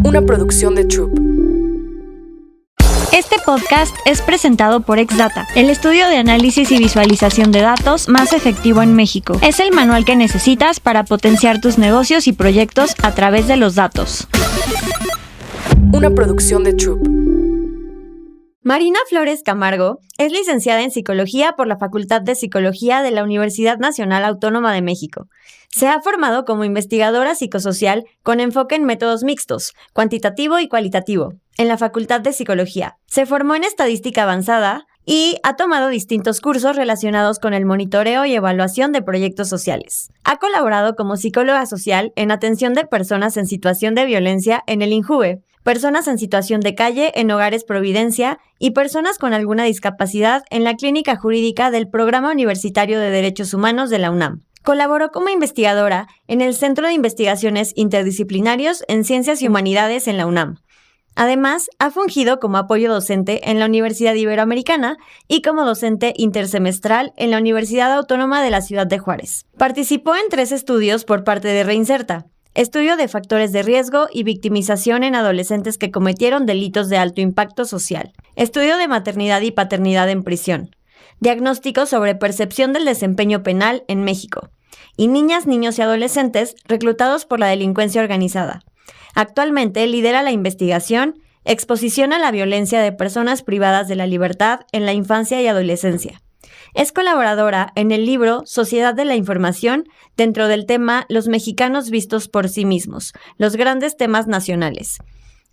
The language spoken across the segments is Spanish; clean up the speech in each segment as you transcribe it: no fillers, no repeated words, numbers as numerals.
Una producción de Troop. Este podcast es presentado por Exdata, el estudio de análisis y visualización de datos más efectivo en México. Es el manual que necesitas para potenciar tus negocios y proyectos a través de los datos. Una producción de Troop. Marina Flores Camargo es licenciada en Psicología por la Facultad de Psicología de la Universidad Nacional Autónoma de México. Se ha formado como investigadora psicosocial con enfoque en métodos mixtos, cuantitativo y cualitativo, en la Facultad de Psicología. Se formó en Estadística Avanzada y ha tomado distintos cursos relacionados con el monitoreo y evaluación de proyectos sociales. Ha colaborado como psicóloga social en atención de personas en situación de violencia en el INJUVE, personas en situación de calle en Hogares Providencia y personas con alguna discapacidad en la Clínica Jurídica del Programa Universitario de Derechos Humanos de la UNAM. Colaboró como investigadora en el Centro de Investigaciones Interdisciplinarios en Ciencias y Humanidades en la UNAM. Además, ha fungido como apoyo docente en la Universidad Iberoamericana y como docente intersemestral en la Universidad Autónoma de la Ciudad de Juárez. Participó en 3 estudios por parte de Reinserta: estudio de factores de riesgo y victimización en adolescentes que cometieron delitos de alto impacto social, estudio de maternidad y paternidad en prisión, diagnóstico sobre percepción del desempeño penal en México, y niñas, niños y adolescentes reclutados por la delincuencia organizada. Actualmente lidera la investigación Exposición a la violencia de personas privadas de la libertad en la infancia y adolescencia. Es colaboradora en el libro Sociedad de la Información dentro del tema Los mexicanos vistos por sí mismos, los grandes temas nacionales.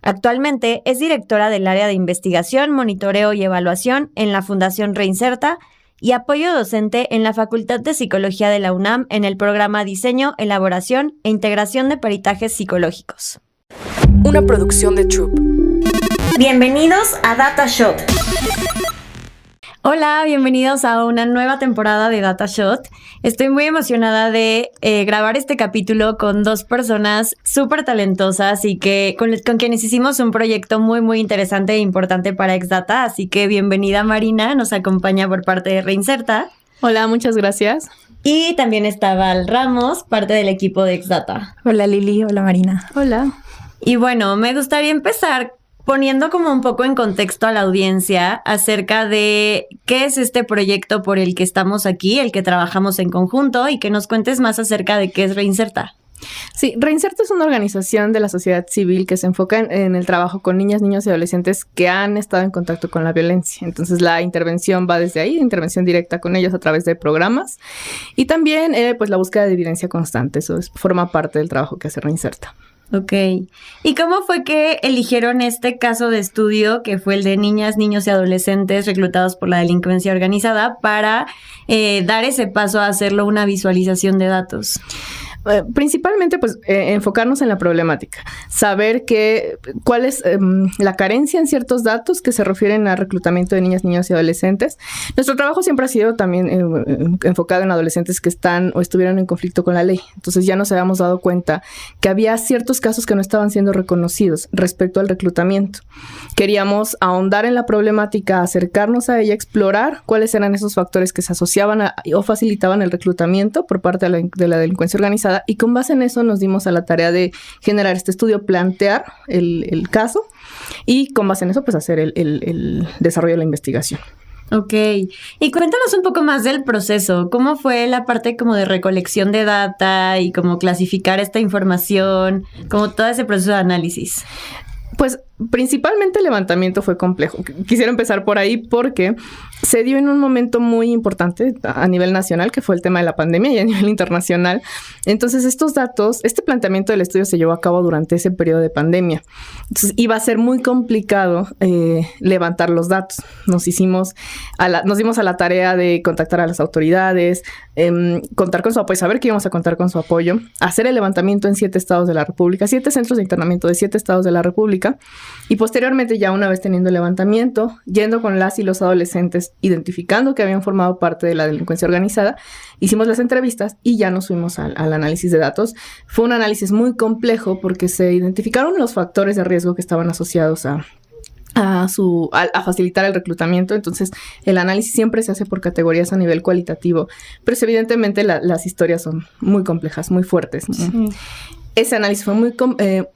Actualmente es directora del área de investigación, monitoreo y evaluación en la Fundación Reinserta y apoyo docente en la Facultad de Psicología de la UNAM en el programa Diseño, Elaboración e Integración de Peritajes Psicológicos. Una producción de Troop. Bienvenidos a Data Shot. Hola, bienvenidos a una nueva temporada de Data Shot. Estoy muy emocionada de grabar este capítulo con 2 personas súper talentosas y que con quienes hicimos un proyecto muy interesante e importante para Exdata. Así que bienvenida Marina, nos acompaña por parte de Reinserta. Hola, muchas gracias. Y también está Val Ramos, parte del equipo de Exdata. Hola Lili, hola Marina. Hola. Y bueno, me gustaría empezar poniendo como un poco en contexto a la audiencia acerca de qué es este proyecto por el que estamos aquí, el que trabajamos en conjunto, y que nos cuentes más acerca de qué es Reinserta. Sí, Reinserta es una organización de la sociedad civil que se enfoca en el trabajo con niñas, niños y adolescentes que han estado en contacto con la violencia. Entonces la intervención va desde ahí, intervención directa con ellos a través de programas y también pues la búsqueda de evidencia constante. Eso forma parte del trabajo que hace Reinserta. Ok. ¿Y cómo fue que eligieron este caso de estudio, que fue el de niñas, niños y adolescentes reclutados por la delincuencia organizada, para dar ese paso a hacerlo una visualización de datos? Principalmente, pues, enfocarnos en la problemática, saber cuál es la carencia en ciertos datos que se refieren al reclutamiento de niñas, niños y adolescentes. Nuestro trabajo siempre ha sido también enfocado en adolescentes que están o estuvieron en conflicto con la ley. Entonces ya nos habíamos dado cuenta que había ciertos casos que no estaban siendo reconocidos respecto al reclutamiento. Queríamos ahondar en la problemática, acercarnos a ella, explorar cuáles eran esos factores que se asociaban o facilitaban el reclutamiento por parte de la delincuencia organizada. Y con base en eso nos dimos a la tarea de generar este estudio, plantear el caso y con base en eso pues hacer el desarrollo de la investigación. Ok. Y cuéntanos un poco más del proceso. ¿Cómo fue la parte como de recolección de data y cómo clasificar esta información, como todo ese proceso de análisis? Pues principalmente el levantamiento fue complejo. Quisiera empezar por ahí porque se dio en un momento muy importante a nivel nacional, que fue el tema de la pandemia, y a nivel internacional. Entonces, estos datos, este planteamiento del estudio se llevó a cabo durante ese periodo de pandemia. Entonces, iba a ser muy complicado levantar los datos. Nos dimos a la tarea de contactar a las autoridades, contar con su apoyo, saber que íbamos a contar con su apoyo, hacer el levantamiento en 7 estados de la República, 7 centros de internamiento de 7 estados de la República, y posteriormente, ya una vez teniendo el levantamiento, yendo con las y los adolescentes, identificando que habían formado parte de la delincuencia organizada, hicimos las entrevistas y ya nos fuimos al análisis de datos. Fue un análisis muy complejo porque se identificaron los factores de riesgo que estaban asociados a facilitar el reclutamiento. Entonces, el análisis siempre se hace por categorías a nivel cualitativo, pero evidentemente las historias son muy complejas, muy fuertes, ¿no? Sí. ese análisis fue muy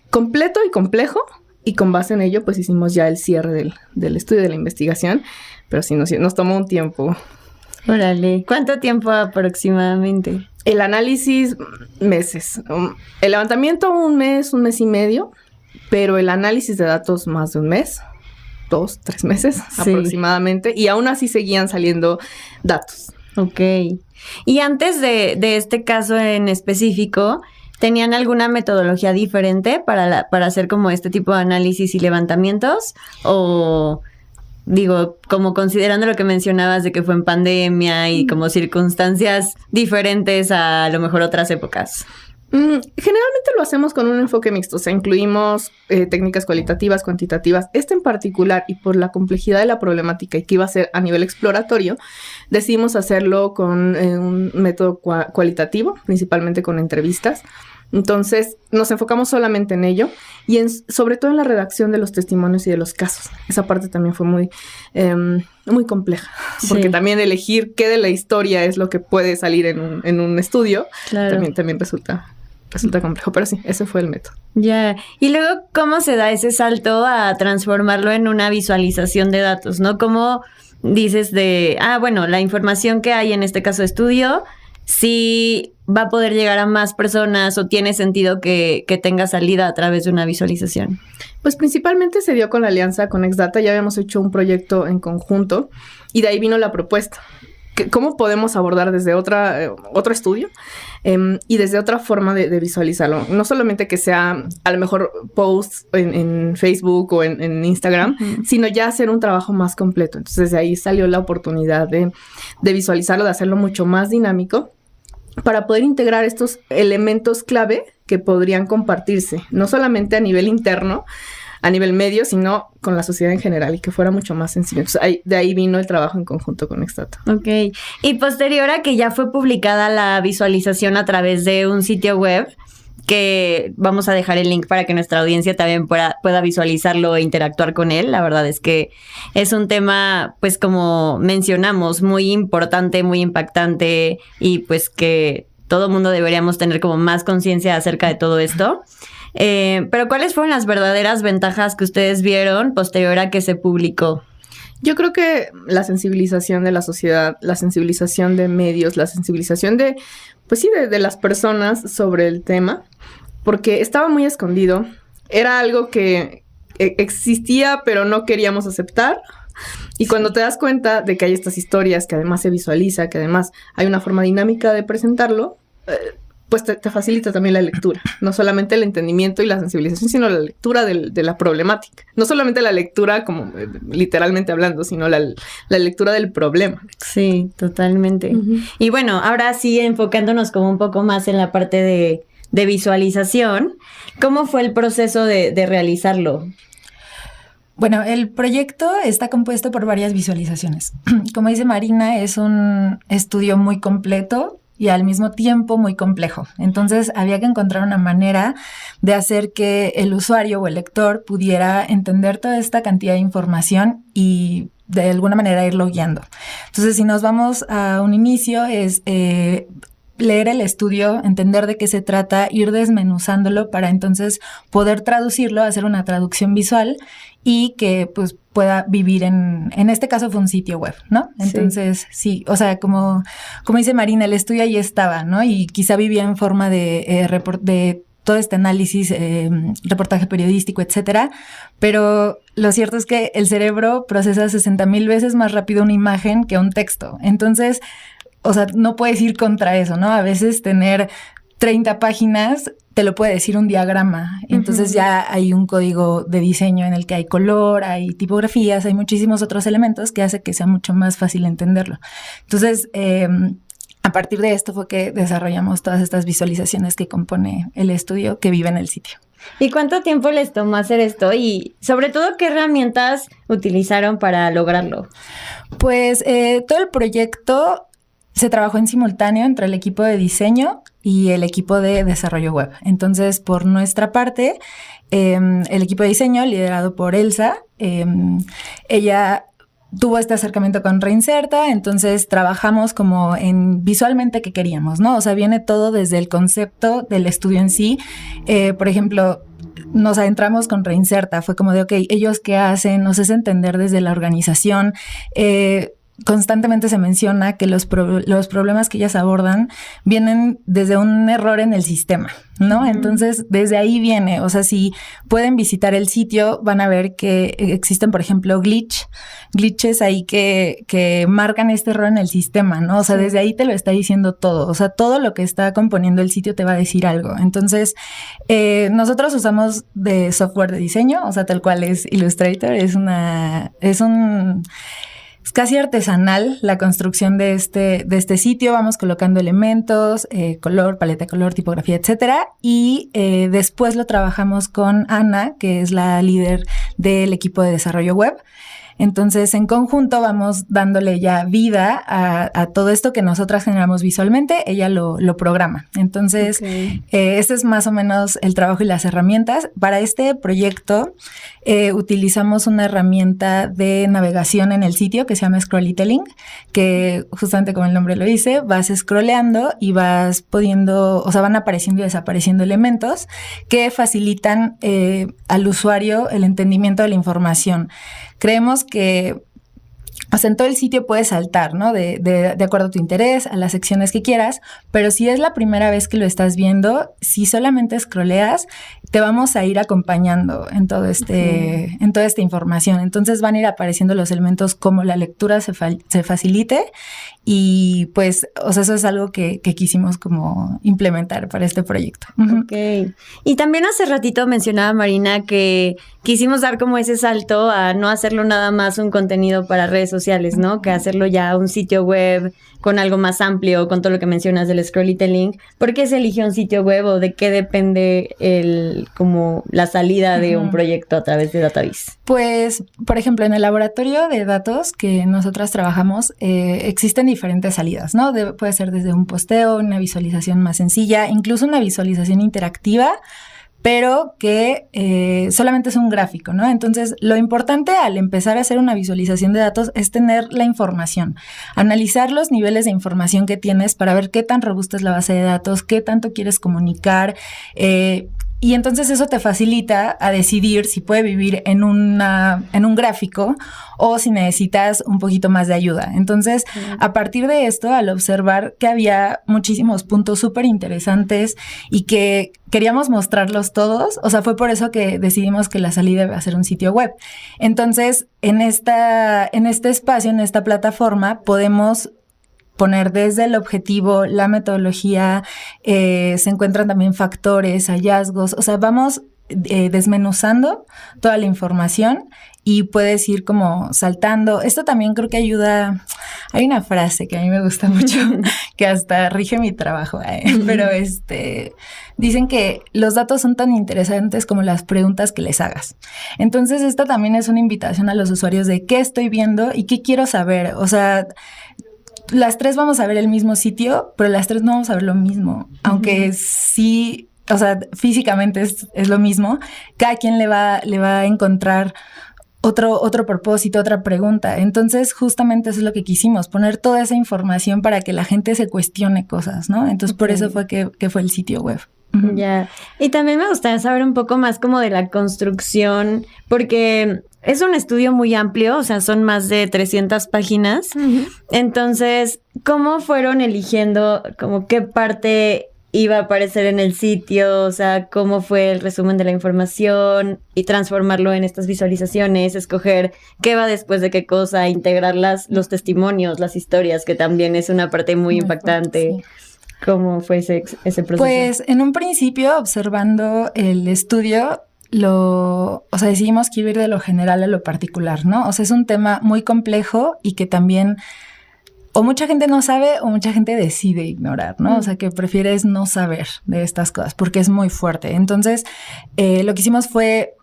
completo y complejo, y con base en ello pues hicimos ya el cierre del estudio, de la investigación, pero sí nos tomó un tiempo. Órale, ¿cuánto tiempo aproximadamente? El análisis, meses. El levantamiento, un mes y medio, pero el análisis de datos más de un mes, 2, 3 meses aproximadamente, y aún así seguían saliendo datos. Ok. Y antes de este caso en específico, ¿tenían alguna metodología diferente para hacer como este tipo de análisis y levantamientos? O, digo, como considerando lo que mencionabas de que fue en pandemia y como circunstancias diferentes a lo mejor otras épocas. Generalmente lo hacemos con un enfoque mixto, o sea, incluimos técnicas cualitativas, cuantitativas. En particular, y por la complejidad de la problemática y que iba a ser a nivel exploratorio, decidimos hacerlo con un método cualitativo, principalmente con entrevistas. Entonces, nos enfocamos solamente en ello y sobre todo en la redacción de los testimonios y de los casos. Esa parte también fue muy compleja, porque también elegir qué de la historia es lo que puede salir en un estudio, claro, también resulta complejo, pero sí, ese fue el método. Ya, y luego, ¿cómo se da ese salto a transformarlo en una visualización de datos, no? ¿Cómo dices bueno, la información que hay en este caso de estudio, sí va a poder llegar a más personas o tiene sentido que tenga salida a través de una visualización? Pues principalmente se dio con la alianza con Exdata, ya habíamos hecho un proyecto en conjunto y de ahí vino la propuesta. ¿Cómo podemos abordar desde otro estudio y desde otra forma de visualizarlo? No solamente que sea a lo mejor posts en Facebook o en Instagram, sino ya hacer un trabajo más completo. Entonces de ahí salió la oportunidad de visualizarlo, de hacerlo mucho más dinámico para poder integrar estos elementos clave que podrían compartirse, no solamente a nivel interno, a nivel medio, sino con la sociedad en general y que fuera mucho más sencillo. Entonces, de ahí vino el trabajo en conjunto con Exdata. Ok. Y posterior a que ya fue publicada la visualización a través de un sitio web, que vamos a dejar el link para que nuestra audiencia también pueda visualizarlo e interactuar con él. La verdad es que es un tema, pues como mencionamos, muy importante, muy impactante y pues que todo mundo deberíamos tener como más conciencia acerca de todo esto. Pero ¿cuáles fueron las verdaderas ventajas que ustedes vieron posterior a que se publicó? Yo creo que la sensibilización de la sociedad, la sensibilización de medios, la sensibilización de las personas sobre el tema, porque estaba muy escondido. Era algo que existía, pero no queríamos aceptar. Y cuando te das cuenta de que hay estas historias, que además se visualiza, que además hay una forma dinámica de presentarlo, pues te facilita también la lectura. No solamente el entendimiento y la sensibilización, sino la lectura de la problemática. No solamente la lectura como literalmente hablando, sino la lectura del problema. Sí, totalmente. Uh-huh. Y bueno, ahora sí enfocándonos como un poco más en la parte de visualización, ¿cómo fue el proceso de realizarlo? Bueno, el proyecto está compuesto por varias visualizaciones. Como dice Marina, es un estudio muy completo y al mismo tiempo muy complejo. Entonces había que encontrar una manera de hacer que el usuario o el lector pudiera entender toda esta cantidad de información y de alguna manera irlo guiando. Entonces, si nos vamos a un inicio, es leer el estudio, entender de qué se trata, ir desmenuzándolo para entonces poder traducirlo, hacer una traducción visual y que pues pueda vivir en este caso fue un sitio web, ¿no? Entonces, sí, o sea, como dice Marina, el estudio ahí estaba, ¿no? Y quizá vivía en forma de todo este análisis, reportaje periodístico, etcétera, pero lo cierto es que el cerebro procesa 60,000 veces más rápido una imagen que un texto. Entonces, o sea, no puedes ir contra eso, ¿no? A veces tener 30 páginas te lo puede decir un diagrama. Entonces ya hay un código de diseño en el que hay color, hay tipografías, hay muchísimos otros elementos que hace que sea mucho más fácil entenderlo. Entonces, a partir de esto fue que desarrollamos todas estas visualizaciones que compone el estudio que vive en el sitio. ¿Y cuánto tiempo les tomó hacer esto? Y sobre todo, ¿qué herramientas utilizaron para lograrlo? Pues todo el proyecto se trabajó en simultáneo entre el equipo de diseño y el equipo de desarrollo web. Entonces, por nuestra parte, el equipo de diseño, liderado por Elsa, ella tuvo este acercamiento con Reinserta, entonces trabajamos como en visualmente qué queríamos, ¿no? O sea, viene todo desde el concepto del estudio en sí. Por ejemplo, nos adentramos con Reinserta, fue como de, ok, ¿ellos qué hacen? Nos hace entender desde la organización. Constantemente se menciona que los problemas que ellas abordan vienen desde un error en el sistema, ¿no? Entonces, desde ahí viene, o sea, si pueden visitar el sitio, van a ver que existen, por ejemplo, glitches ahí que marcan este error en el sistema, ¿no? O sea, desde ahí te lo está diciendo todo, o sea, todo lo que está componiendo el sitio te va a decir algo. Entonces, nosotros usamos de software de diseño, o sea, tal cual es Illustrator, es casi artesanal la construcción de este sitio. Vamos colocando elementos, color, paleta de color, tipografía, etcétera. Y después lo trabajamos con Ana, que es la líder del equipo de desarrollo web. Entonces, en conjunto vamos dándole ya vida a todo esto que nosotras generamos visualmente, ella lo programa. Entonces, este es más o menos el trabajo y las herramientas. Para este proyecto utilizamos una herramienta de navegación en el sitio que se llama Scrollytelling, que justamente como el nombre lo dice, vas scrolleando y vas pudiendo, o sea, van apareciendo y desapareciendo elementos que facilitan al usuario el entendimiento de la información. Creemos que, o sea, en todo el sitio puedes saltar, ¿no? De acuerdo a tu interés, a las secciones que quieras, pero si es la primera vez que lo estás viendo, si solamente scrolleas, te vamos a ir acompañando en todo en toda esta información. Entonces van a ir apareciendo los elementos como la lectura se facilite y pues, o sea, eso es algo que quisimos como implementar para este proyecto. Ok. Y también hace ratito mencionaba Marina que quisimos dar como ese salto a no hacerlo nada más un contenido para redes sociales, ¿no? Que hacerlo ya un sitio web con algo más amplio, con todo lo que mencionas del Scrollytelling. ¿Por qué se eligió un sitio web o de qué depende como la salida de un proyecto a través de Database? Pues, por ejemplo, en el laboratorio de datos que nosotras trabajamos, existen diferentes salidas, ¿no? Puede ser desde un posteo, una visualización más sencilla, incluso una visualización interactiva, pero que solamente es un gráfico, ¿no? Entonces, lo importante al empezar a hacer una visualización de datos es tener la información, analizar los niveles de información que tienes para ver qué tan robusta es la base de datos, qué tanto quieres comunicar, y entonces eso te facilita a decidir si puede vivir en un gráfico o si necesitas un poquito más de ayuda. Entonces, a partir de esto, al observar que había muchísimos puntos súper interesantes y que queríamos mostrarlos todos, o sea, fue por eso que decidimos que la salida iba a ser un sitio web. Entonces, en este espacio, en esta plataforma, podemos poner desde el objetivo, la metodología, se encuentran también factores, hallazgos, o sea, vamos desmenuzando toda la información y puedes ir como saltando. Esto también creo que ayuda. Hay una frase que a mí me gusta mucho, que hasta rige mi trabajo, pero dicen que los datos son tan interesantes como las preguntas que les hagas. Entonces, esta también es una invitación a los usuarios de qué estoy viendo y qué quiero saber. O sea, las tres vamos a ver el mismo sitio, pero las tres no vamos a ver lo mismo, aunque sí, o sea, físicamente es lo mismo. Cada quien le va a encontrar otro propósito, otra pregunta. Entonces, justamente eso es lo que quisimos, poner toda esa información para que la gente se cuestione cosas, ¿no? Entonces, por eso fue que fue el sitio web. Ya. Y también me gustaría saber un poco más como de la construcción, porque es un estudio muy amplio, o sea, son más de 300 páginas. Entonces, ¿cómo fueron eligiendo como qué parte iba a aparecer en el sitio? O sea, ¿cómo fue el resumen de la información y transformarlo en estas visualizaciones? Escoger qué va después de qué cosa, integrar los testimonios, las historias, que también es una parte muy impactante. Sí. ¿Cómo fue ese proceso? Pues en un principio, observando el estudio, decidimos que iba a ir de lo general a lo particular, ¿no? O sea, es un tema muy complejo y que también o mucha gente no sabe o mucha gente decide ignorar, ¿no? O sea, que prefieres no saber de estas cosas porque es muy fuerte. Entonces, lo que hicimos fue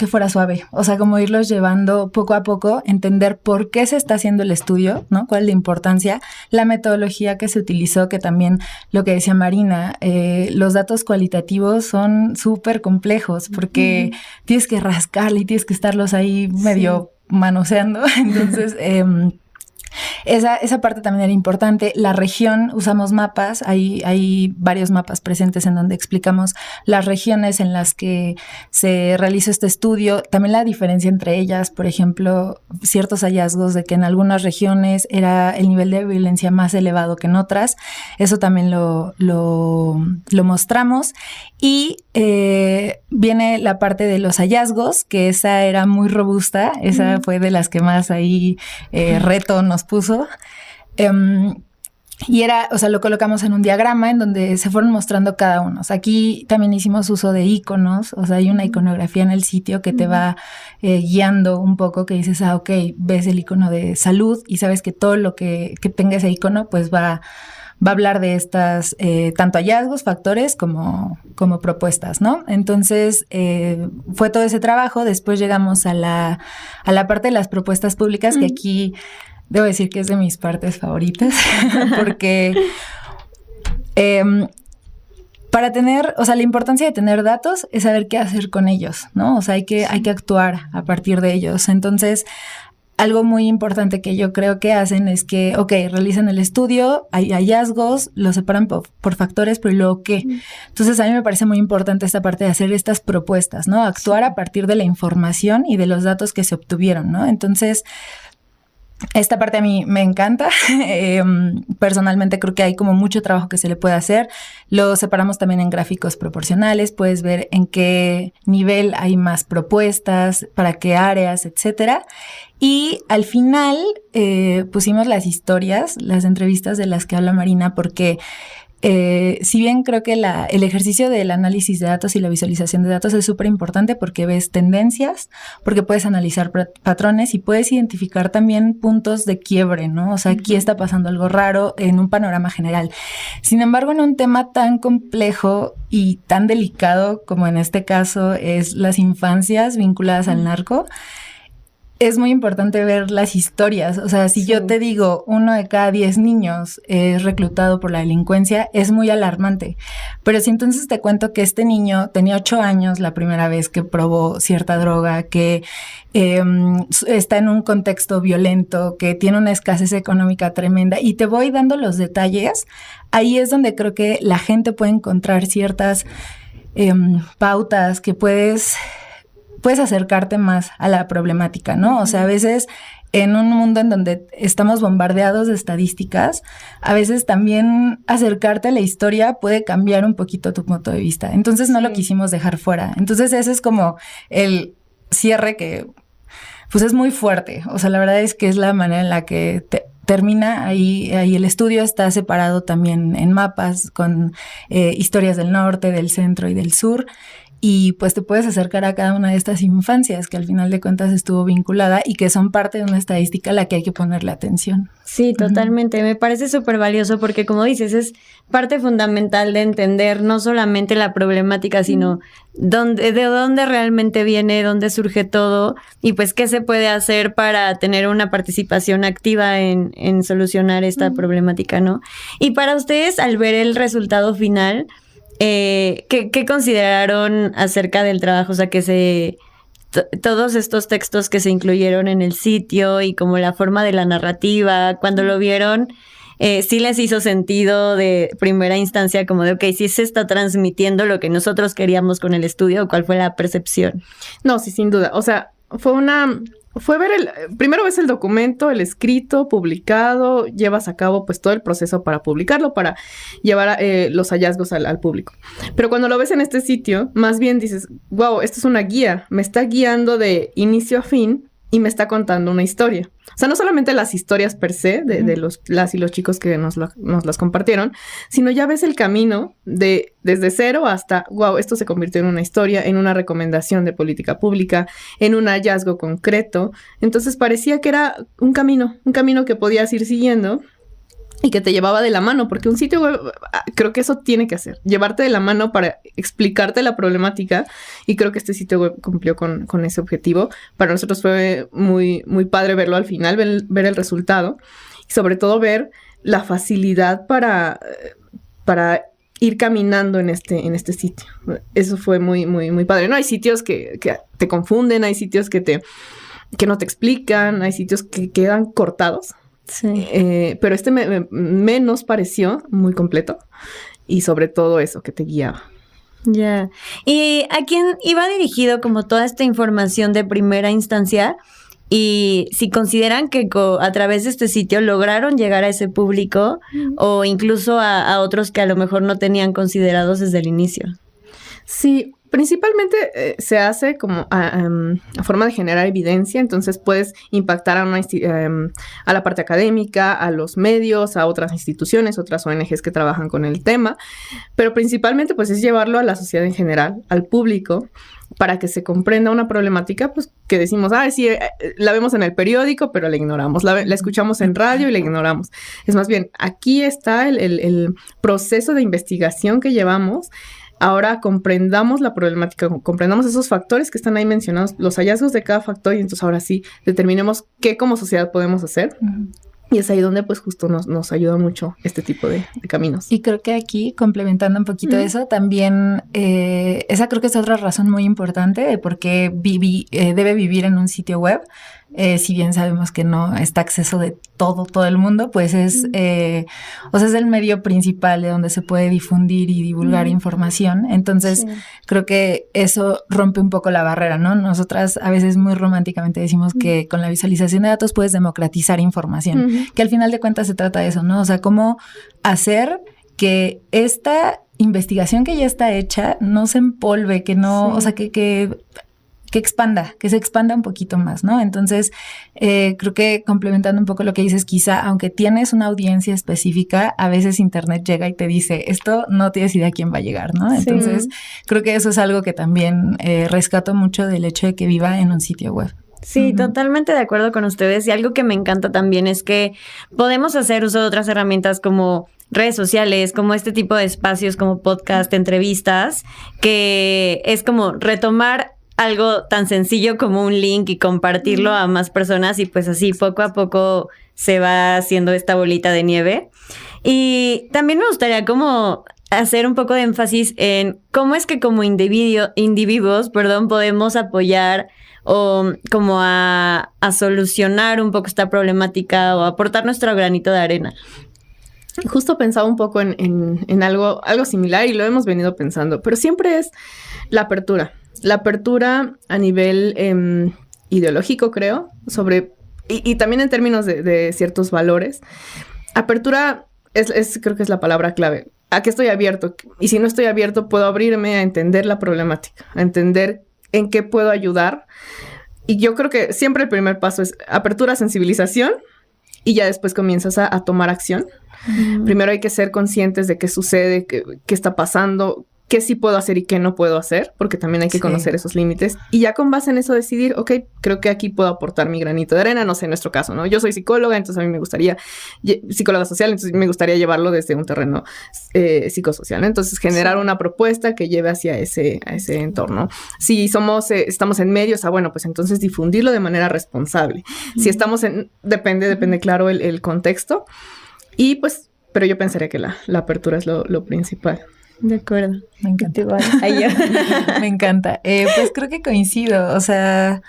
fuera suave, o sea, como irlos llevando poco a poco, entender por qué se está haciendo el estudio, ¿no? Cuál es la importancia, la metodología que se utilizó, que también lo que decía Marina, los datos cualitativos son súper complejos porque tienes que rascarle y tienes que estarlos ahí medio manoseando, entonces... Esa parte también era importante. La región, usamos mapas, hay varios mapas presentes en donde explicamos las regiones en las que se realizó este estudio, también la diferencia entre ellas, por ejemplo, ciertos hallazgos de que en algunas regiones era el nivel de violencia más elevado que en otras, eso también lo mostramos. Y viene la parte de los hallazgos, que esa era muy robusta, esa fue de las que más ahí reto nos puso. Y era, o sea, lo colocamos en un diagrama en donde se fueron mostrando cada uno. O sea, aquí también hicimos uso de iconos, o sea, hay una iconografía en el sitio que te va guiando un poco, que dices, ok, ves el icono de salud y sabes que todo lo que tenga ese icono, pues va a hablar de estas, tanto hallazgos, factores, como propuestas, ¿no? Entonces, fue todo ese trabajo. Después llegamos a la parte de las propuestas públicas, que aquí debo decir que es de mis partes favoritas, porque para tener, o sea, la importancia de tener datos es saber qué hacer con ellos, ¿no? O sea, hay que actuar a partir de ellos. Entonces, algo muy importante que yo creo que hacen es que, realizan el estudio, hay hallazgos, lo separan por factores, pero ¿y luego qué? Entonces, a mí me parece muy importante esta parte de hacer estas propuestas, ¿no? Actuar a partir de la información y de los datos que se obtuvieron, ¿no? Entonces, esta parte a mí me encanta. Personalmente creo que hay como mucho trabajo que se le puede hacer. Lo separamos también en gráficos proporcionales. Puedes ver en qué nivel hay más propuestas, para qué áreas, etcétera. Y al final pusimos las historias, las entrevistas de las que habla Marina, porque si bien creo que el ejercicio del análisis de datos y la visualización de datos es súper importante porque ves tendencias, porque puedes analizar patrones y puedes identificar también puntos de quiebre, ¿no? O sea, aquí está pasando algo raro en un panorama general. Sin embargo, en un tema tan complejo y tan delicado como en este caso es las infancias vinculadas al narco, es muy importante ver las historias. O sea, si yo te digo 1 de cada 10 niños es reclutado por la delincuencia, es muy alarmante. Pero si entonces te cuento que este niño tenía 8 años la primera vez que probó cierta droga, que está en un contexto violento, que tiene una escasez económica tremenda, y te voy dando los detalles, ahí es donde creo que la gente puede encontrar ciertas pautas que puedes acercarte más a la problemática, ¿no? O sea, a veces en un mundo en donde estamos bombardeados de estadísticas, a veces también acercarte a la historia puede cambiar un poquito tu punto de vista. Entonces no lo quisimos dejar fuera. Entonces ese es como el cierre que, pues, es muy fuerte. O sea, la verdad es que es la manera en la que termina ahí el estudio. Está separado también en mapas con historias del norte, del centro y del sur. Y pues te puedes acercar a cada una de estas infancias que al final de cuentas estuvo vinculada y que son parte de una estadística a la que hay que ponerle atención. Sí, totalmente. Me parece súper valioso porque, como dices, es parte fundamental de entender no solamente la problemática, sino de dónde realmente viene, dónde surge todo y pues qué se puede hacer para tener una participación activa en solucionar esta problemática, ¿no? Y para ustedes, al ver el resultado final, ¿qué consideraron acerca del trabajo? O sea, que todos estos textos que se incluyeron en el sitio y como la forma de la narrativa, cuando lo vieron, ¿sí les hizo sentido de primera instancia como de, sí se está transmitiendo lo que nosotros queríamos con el estudio? ¿O cuál fue la percepción? No, sí, sin duda. O sea, fue ver primero ves el documento, el escrito, publicado, llevas a cabo pues todo el proceso para publicarlo, para llevar los hallazgos al público. Pero cuando lo ves en este sitio, más bien dices, wow, esto es una guía, me está guiando de inicio a fin y me está contando una historia. O sea, no solamente las historias per se de las y los chicos que nos las compartieron, sino ya ves el camino desde cero hasta, wow, esto se convirtió en una historia, en una recomendación de política pública, en un hallazgo concreto. Entonces parecía que era un camino que podías ir siguiendo y que te llevaba de la mano, porque un sitio web, creo que eso tiene que hacer, llevarte de la mano para explicarte la problemática, y creo que este sitio web cumplió con ese objetivo. Para nosotros fue muy, muy padre verlo al final, ver el resultado, y sobre todo ver la facilidad para ir caminando en este sitio. Eso fue muy, muy, muy padre. No, hay sitios que te confunden, hay sitios que no te explican, hay sitios que quedan cortados. Sí. Pero me nos pareció muy completo, y sobre todo eso, que te guiaba. Ya. ¿Y a quién iba dirigido como toda esta información de primera instancia? Y si consideran que a través de este sitio lograron llegar a ese público, o incluso a otros que a lo mejor no tenían considerados desde el inicio. Sí, principalmente se hace como a forma de generar evidencia. Entonces puedes impactar a la parte académica, a los medios, a otras instituciones, otras ONGs que trabajan con el tema, pero principalmente pues es llevarlo a la sociedad en general, al público, para que se comprenda una problemática, pues que decimos, sí, la vemos en el periódico, pero la ignoramos, la escuchamos en radio y la ignoramos. Es más bien, aquí está el proceso de investigación que llevamos. Ahora comprendamos la problemática, comprendamos esos factores que están ahí mencionados, los hallazgos de cada factor, y entonces ahora sí determinemos qué como sociedad podemos hacer. Uh-huh. Y es ahí donde pues justo nos ayuda mucho este tipo de caminos. Y creo que aquí, complementando un poquito eso, también esa creo que es otra razón muy importante de por qué debe vivir en un sitio web. Si bien sabemos que no está acceso de todo el mundo, pues es el medio principal de donde se puede difundir y divulgar información. Entonces, creo que eso rompe un poco la barrera, ¿no? Nosotras a veces muy románticamente decimos que con la visualización de datos puedes democratizar información, que al final de cuentas se trata de eso, ¿no? O sea, cómo hacer que esta investigación que ya está hecha no se empolve, que no, o sea, que se expanda un poquito más, ¿no? Entonces, creo que complementando un poco lo que dices, quizá, aunque tienes una audiencia específica, a veces Internet llega y te dice, esto no tienes idea a quién va a llegar, ¿no? Entonces, creo que eso es algo que también rescato mucho del hecho de que viva en un sitio web. Sí, totalmente de acuerdo con ustedes. Y algo que me encanta también es que podemos hacer uso de otras herramientas como redes sociales, como este tipo de espacios como podcast, entrevistas, que es como retomar algo tan sencillo como un link y compartirlo a más personas, y pues así poco a poco se va haciendo esta bolita de nieve. Y también me gustaría como hacer un poco de énfasis en cómo es que como individuos, podemos apoyar o como a solucionar un poco esta problemática o aportar nuestro granito de arena. Justo pensaba un poco en algo similar, y lo hemos venido pensando, pero siempre es la apertura. La apertura a nivel ideológico, creo, y también en términos de ciertos valores. Apertura creo que es la palabra clave. ¿A qué estoy abierto? Y si no estoy abierto, puedo abrirme a entender la problemática, a entender en qué puedo ayudar. Y yo creo que siempre el primer paso es apertura, sensibilización, y ya después comienzas a tomar acción. Primero hay que ser conscientes de qué sucede, qué está pasando, qué sí puedo hacer y qué no puedo hacer, porque también hay que conocer esos límites. Y ya con base en eso decidir, ok, creo que aquí puedo aportar mi granito de arena, no sé, en nuestro caso, ¿no? Yo soy psicóloga, entonces a mí me gustaría, psicóloga social, entonces me gustaría llevarlo desde un terreno psicosocial, ¿no? Entonces generar una propuesta que lleve hacia ese entorno. Si estamos en medios, bueno, pues entonces difundirlo de manera responsable. Si estamos depende claro el contexto. Y pues, pero yo pensaría que la apertura es lo principal. De acuerdo. Me encanta. Me encanta. Pues creo que coincido. O sea,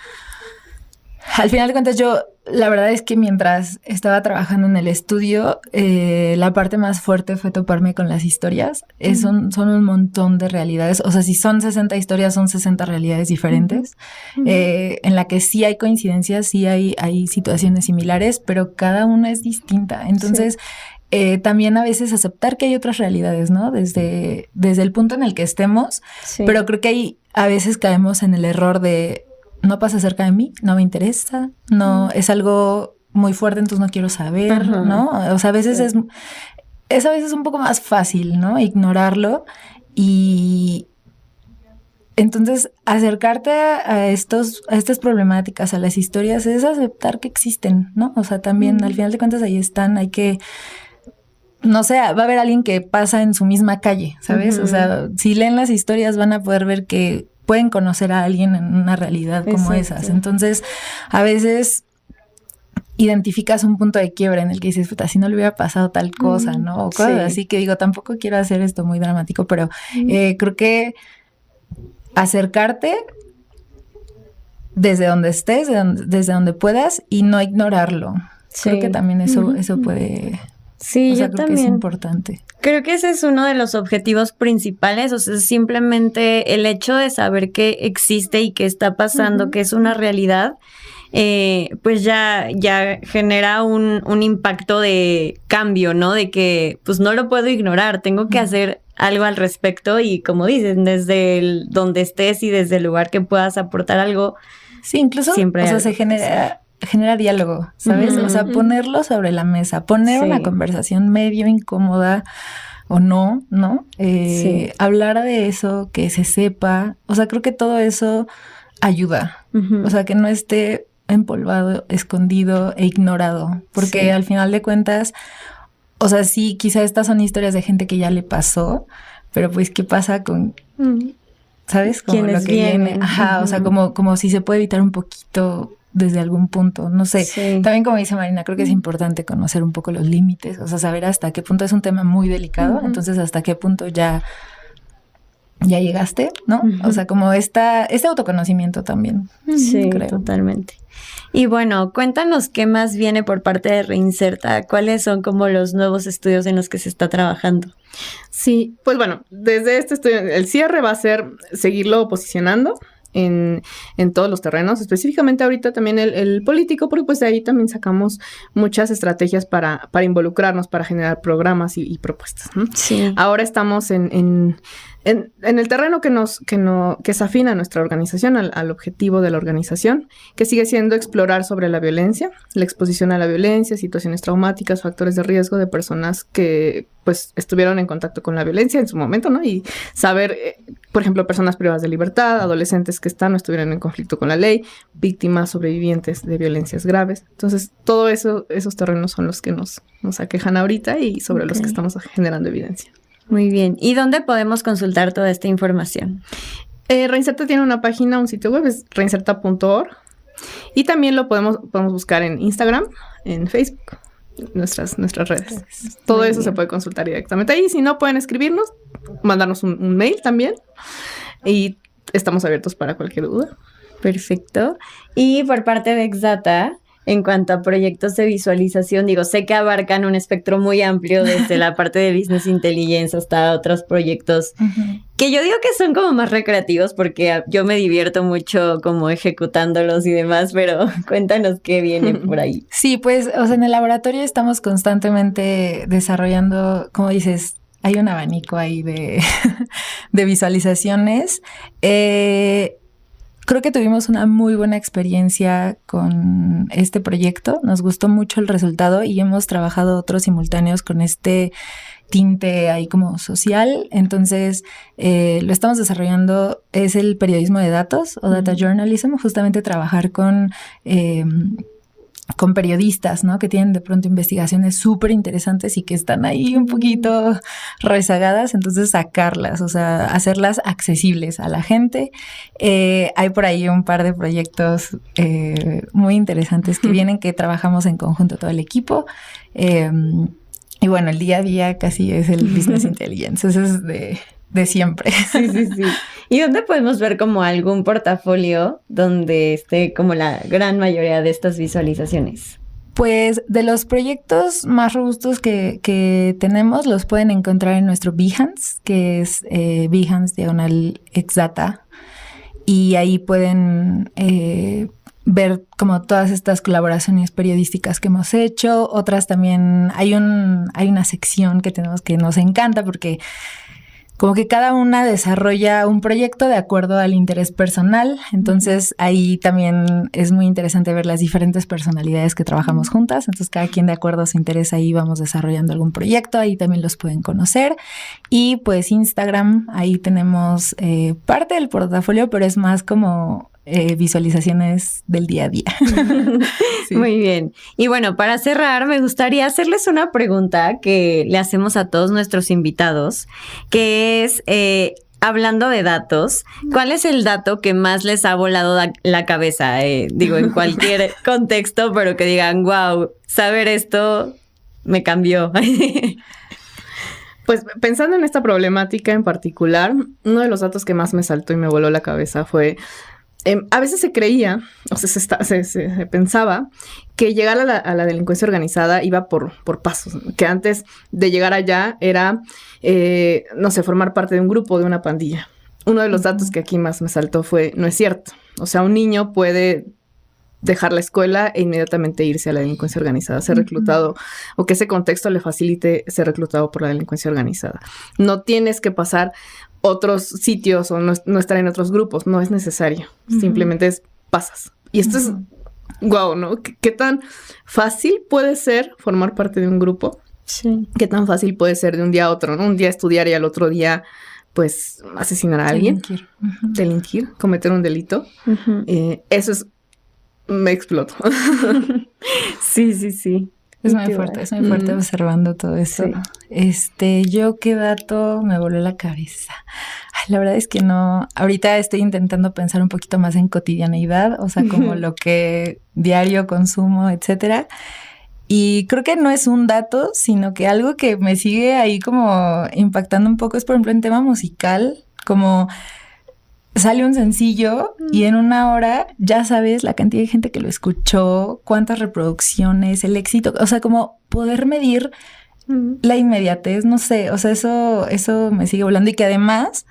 al final de cuentas la verdad es que mientras estaba trabajando en el estudio, la parte más fuerte fue toparme con las historias. Son un montón de realidades. O sea, si son 60 historias, son 60 realidades diferentes, en la que sí hay coincidencias, sí hay situaciones similares, pero cada una es distinta. Entonces, también a veces aceptar que hay otras realidades, ¿no? Desde el punto en el que estemos, pero creo que a veces caemos en el error de no pasa cerca de mí, no me interesa, no es algo muy fuerte, entonces no quiero saber, ¿no? O sea, a veces es a veces un poco más fácil, ¿no? Ignorarlo, y entonces acercarte a estas problemáticas, a las historias, es aceptar que existen, ¿no? O sea, también al final de cuentas ahí están, hay que no sé, va a haber alguien que pasa en su misma calle, ¿sabes? O sea, si leen las historias van a poder ver que pueden conocer a alguien en una realidad como esas. Entonces, a veces identificas un punto de quiebra en el que dices, puta, si no le hubiera pasado tal cosa, ¿no? O cosas así que digo, tampoco quiero hacer esto muy dramático, pero creo que acercarte desde donde estés, desde donde puedas y no ignorarlo. Creo que también eso puede... Sí, yo creo también. que es importante. Creo que ese es uno de los objetivos principales, o sea, simplemente el hecho de saber que existe y que está pasando, que es una realidad, pues ya genera un impacto de cambio, ¿no? De que pues no lo puedo ignorar, tengo que hacer algo al respecto y como dices, desde donde estés y desde el lugar que puedas aportar algo. Sí, incluso, siempre se genera diálogo, ¿sabes? O sea, ponerlo sobre la mesa, poner una conversación medio incómoda o no, hablar de eso, que se sepa, o sea, creo que todo eso ayuda, o sea, que no esté empolvado, escondido e ignorado, porque al final de cuentas, o sea, sí, quizá estas son historias de gente que ya le pasó, pero pues, ¿qué pasa con... ¿Sabes? Como lo que viene. Ajá, o sea, como si se puede evitar un poquito desde algún punto, no sé. Sí. También como dice Marina, creo que es importante conocer un poco los límites, o sea, saber hasta qué punto es un tema muy delicado, entonces hasta qué punto ya llegaste, ¿no? O sea, como este autoconocimiento también. Sí, creo. Totalmente. Y bueno, cuéntanos qué más viene por parte de Reinserta, cuáles son como los nuevos estudios en los que se está trabajando. Sí, pues bueno, desde este estudio, el cierre va a ser seguirlo posicionando en todos los terrenos, específicamente ahorita también el político, porque pues de ahí también sacamos muchas estrategias para involucrarnos, para generar programas y propuestas, ¿no? Sí. Ahora estamos en el terreno que se afina a nuestra organización, al objetivo de la organización, que sigue siendo explorar sobre la violencia, la exposición a la violencia, situaciones traumáticas, factores de riesgo de personas que pues estuvieron en contacto con la violencia en su momento, ¿no? Y saber, por ejemplo, personas privadas de libertad, adolescentes que están o estuvieron en conflicto con la ley, víctimas, sobrevivientes de violencias graves. Entonces, todo eso, esos terrenos son los que nos aquejan ahorita y sobre los que estamos generando evidencia. Muy bien. ¿Y dónde podemos consultar toda esta información? Reinserta tiene una página, un sitio web, es reinserta.org. Y también lo podemos buscar en Instagram, en Facebook, nuestras redes. Todo eso se puede consultar directamente ahí. Si no, pueden escribirnos, mandarnos un mail también. Y estamos abiertos para cualquier duda. Perfecto. Y por parte de Exdata, en cuanto a proyectos de visualización, digo, sé que abarcan un espectro muy amplio desde la parte de Business Intelligence hasta otros proyectos que yo digo que son como más recreativos porque yo me divierto mucho como ejecutándolos y demás, pero cuéntanos qué viene por ahí. Sí, pues, o sea, en el laboratorio estamos constantemente desarrollando, como dices, hay un abanico ahí de visualizaciones. Creo que tuvimos una muy buena experiencia con este proyecto. Nos gustó mucho el resultado y hemos trabajado otros simultáneos con este tinte ahí como social. Entonces, lo estamos desarrollando, es el periodismo de datos o data journalism, justamente trabajar con periodistas, ¿no? Que tienen de pronto investigaciones súper interesantes y que están ahí un poquito rezagadas, entonces sacarlas, o sea, hacerlas accesibles a la gente. Hay por ahí un par de proyectos muy interesantes que vienen, que trabajamos en conjunto todo el equipo. Y bueno, el día a día casi es el Business Intelligence, eso es de siempre. Sí. ¿Y dónde podemos ver como algún portafolio donde esté como la gran mayoría de estas visualizaciones? Pues de los proyectos más robustos que tenemos, los pueden encontrar en nuestro Behance, que es Behance/Exdata. Y ahí pueden ver como todas estas colaboraciones periodísticas que hemos hecho. Otras también, hay una sección que tenemos que nos encanta porque como que cada una desarrolla un proyecto de acuerdo al interés personal. Entonces, ahí también es muy interesante ver las diferentes personalidades que trabajamos juntas. Entonces, cada quien de acuerdo a su interés, ahí vamos desarrollando algún proyecto. Ahí también los pueden conocer. Y pues Instagram, ahí tenemos parte del portafolio, pero es más como visualizaciones del día a día. Sí. Muy bien. Y bueno, para cerrar, me gustaría hacerles una pregunta que le hacemos a todos nuestros invitados, que es, hablando de datos, ¿cuál es el dato que más les ha volado la cabeza? Digo, en cualquier contexto, pero que digan, wow, saber esto me cambió. Pues pensando en esta problemática en particular, uno de los datos que más me saltó y me voló la cabeza fue, a veces se creía, o sea, se pensaba que llegar a la delincuencia organizada iba por pasos, que antes de llegar allá era, no sé, formar parte de un grupo, de una pandilla. Uno de los datos que aquí más me saltó fue, no es cierto. O sea, un niño puede dejar la escuela e inmediatamente irse a la delincuencia organizada, ser reclutado, o que ese contexto le facilite ser reclutado por la delincuencia organizada. No tienes que pasar otros sitios o no estar en otros grupos, no es necesario. Simplemente pasas. Y esto es guau, ¿no? ¿Qué tan fácil puede ser formar parte de un grupo? Sí. ¿Qué tan fácil puede ser de un día a otro, ¿no? Un día estudiar y al otro día, pues, asesinar a alguien. Delinquir, cometer un delito. Eso es... Me exploto. Sí, sí, sí. Es muy fuerte observando todo eso. Sí. Yo qué dato me voló la cabeza. Ay, la verdad es que no. Ahorita estoy intentando pensar un poquito más en cotidianeidad, o sea, como lo que diario consumo, etcétera. Y creo que no es un dato, sino que algo que me sigue ahí como impactando un poco es, por ejemplo, en tema musical, como sale un sencillo y en una hora ya sabes la cantidad de gente que lo escuchó, cuántas reproducciones, el éxito, o sea, como poder medir la inmediatez, no sé, o sea, eso me sigue volando y que además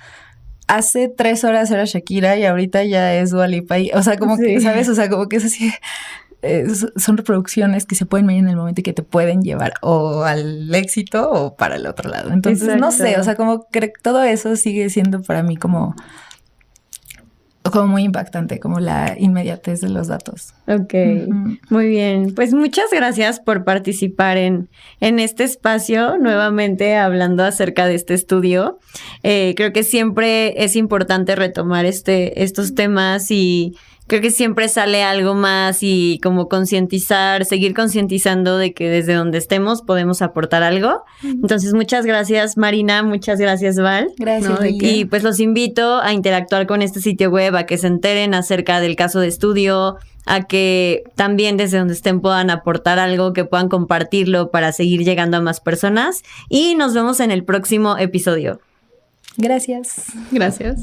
hace 3 horas era Shakira y ahorita ya es Dua Lipa, o sea, como que, ¿sabes? O sea, como que es así, son reproducciones que se pueden medir en el momento y que te pueden llevar o al éxito o para el otro lado. Entonces, no sé, o sea, como que todo eso sigue siendo para mí como muy impactante, como la inmediatez de los datos. Ok, muy bien. Pues muchas gracias por participar en este espacio, nuevamente hablando acerca de este estudio. Creo que siempre es importante retomar estos temas y creo que siempre sale algo más y como concientizar, seguir concientizando de que desde donde estemos podemos aportar algo. Entonces, muchas gracias, Marina, muchas gracias, Val. Gracias. Y pues los invito a interactuar con este sitio web, a que se enteren acerca del caso de estudio, a que también desde donde estén puedan aportar algo, que puedan compartirlo para seguir llegando a más personas. Y nos vemos en el próximo episodio. Gracias. Gracias.